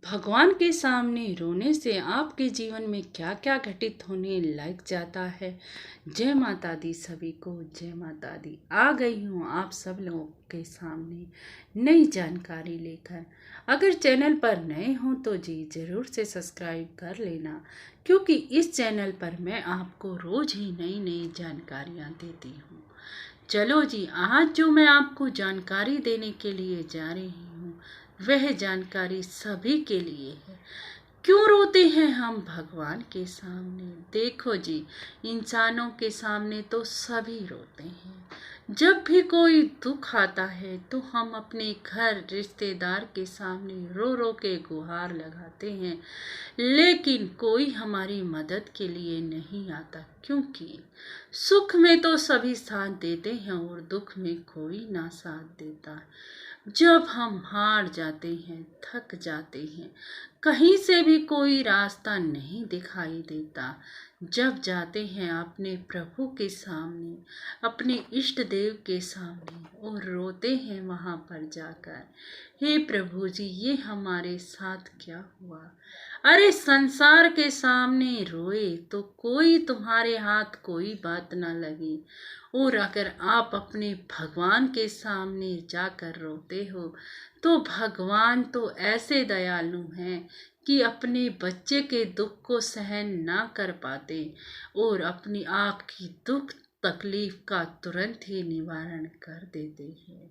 भगवान के सामने रोने से आपके जीवन में क्या क्या घटित होने लग जाता है। जय माता दी सभी को, जय माता दी। आ गई हूँ आप सब लोगों के सामने नई जानकारी लेकर। अगर चैनल पर नए हों तो जी ज़रूर से सब्सक्राइब कर लेना, क्योंकि इस चैनल पर मैं आपको रोज़ ही नई नई जानकारियाँ देती हूँ। चलो जी, आज जो मैं आपको जानकारी देने के लिए जा रही हूँ वह जानकारी सभी के लिए है। क्यों रोते हैं हम भगवान के सामने? देखो जी, इंसानों के सामने तो सभी रोते हैं। जब भी कोई दुख आता है तो हम अपने घर रिश्तेदार के सामने रो रो के गुहार लगाते हैं, लेकिन कोई हमारी मदद के लिए नहीं आता, क्योंकि सुख में तो सभी साथ देते हैं और दुख में कोई ना साथ देता। जब हम हार जाते हैं, थक जाते हैं, कहीं से भी कोई रास्ता नहीं दिखाई देता, जब जाते हैं अपने प्रभु के सामने, अपने इष्ट देव के सामने और रोते हैं वहाँ पर जाकर, हे प्रभु जी, ये हमारे साथ क्या हुआ। अरे संसार के सामने रोए तो कोई तुम्हारे हाथ कोई बात ना लगी, और अगर आप अपने भगवान के सामने जाकर रोते हो तो भगवान तो ऐसे दयालु हैं कि अपने बच्चे के दुख को सहन ना कर पाते और अपनी आपकी दुख तकलीफ का तुरंत ही निवारण कर देते हैं।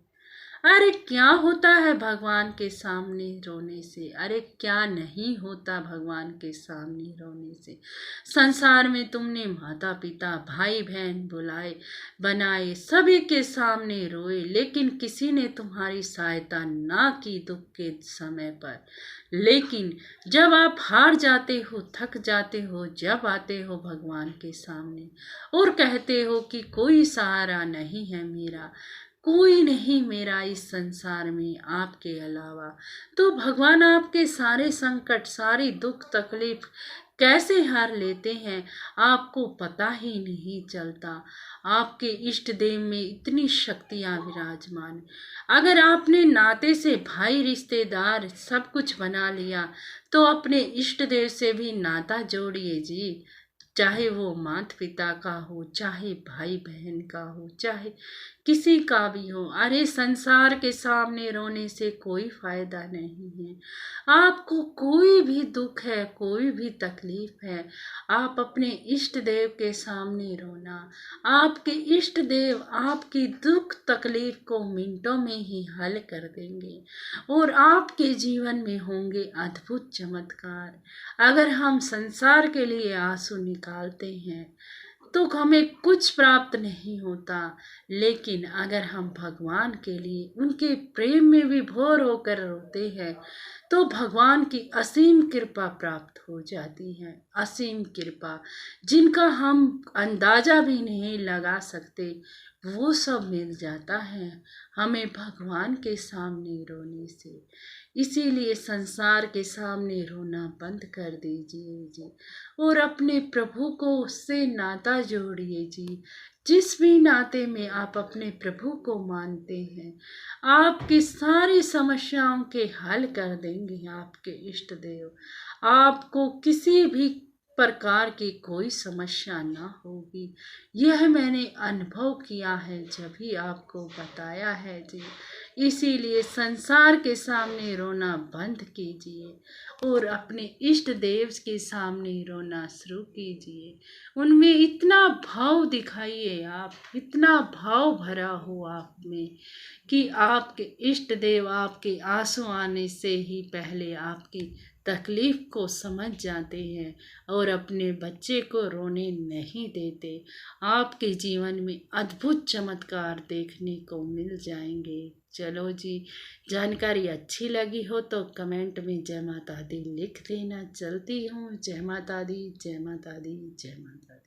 अरे क्या होता है भगवान के सामने रोने से? अरे क्या नहीं होता भगवान के सामने रोने से। संसार में तुमने माता पिता भाई बहन बुलाए बनाए, सभी के सामने रोए, लेकिन किसी ने तुम्हारी सहायता ना की दुख के समय पर। लेकिन जब आप हार जाते हो, थक जाते हो, जब आते हो भगवान के सामने और कहते हो कि कोई सहारा नहीं है मेरा, कोई नहीं मेरा इस संसार में आपके अलावा, तो भगवान आपके सारे संकट, सारी दुख तकलीफ कैसे हार लेते हैं आपको पता ही नहीं चलता। आपके इष्ट देव में इतनी शक्तियाँ विराजमान। अगर आपने नाते से भाई रिश्तेदार सब कुछ बना लिया तो अपने इष्ट देव से भी नाता जोड़िए जी। चाहे वो माता पिता का हो, चाहे भाई बहन का हो, चाहे किसी का भी हो। अरे संसार के सामने रोने से कोई फायदा नहीं है। आपको कोई भी दुख है, कोई भी तकलीफ है, आप अपने इष्ट देव के सामने रोना। आपके इष्ट देव आपकी दुख तकलीफ को मिनटों में ही हल कर देंगे और आपके जीवन में होंगे अद्भुत चमत्कार। अगर हम संसार के लिए आंसू निकालते हैं तो हमें कुछ प्राप्त नहीं होता, लेकिन अगर हम भगवान के लिए उनके प्रेम में विभोर होकर रोते हैं तो भगवान की असीम कृपा प्राप्त हो जाती है। असीम कृपा जिनका हम अंदाजा भी नहीं लगा सकते, वो सब मिल जाता है हमें भगवान के सामने रोने से। इसीलिए संसार के सामने रोना बंद कर दीजिए जी और अपने प्रभु को उससे नाता जोड़िए जी। जिस भी नाते में आप अपने प्रभु को मानते हैं, आपकी सारी समस्याओं के हल कर देंगे आपके इष्ट देव। आपको किसी भी प्रकार की कोई समस्या ना होगी। यह मैंने अनुभव किया है, जब भी आपको बताया है जी। इसीलिए संसार के सामने रोना बंद कीजिए और अपने इष्ट देव के सामने रोना शुरू कीजिए। उनमें इतना भाव दिखाइए आप, इतना भाव भरा हो आप में कि आपके इष्ट देव आपके आंसू आने से ही पहले आपकी तकलीफ को समझ जाते हैं और अपने बच्चे को रोने नहीं देते। आपके जीवन में अद्भुत चमत्कार देखने को मिल जाएंगे। चलो जी, जानकारी अच्छी लगी हो तो कमेंट में जय माता दी लिख देना। चलती हूँ। जय माता दी, जय माता दी, जय माता दी।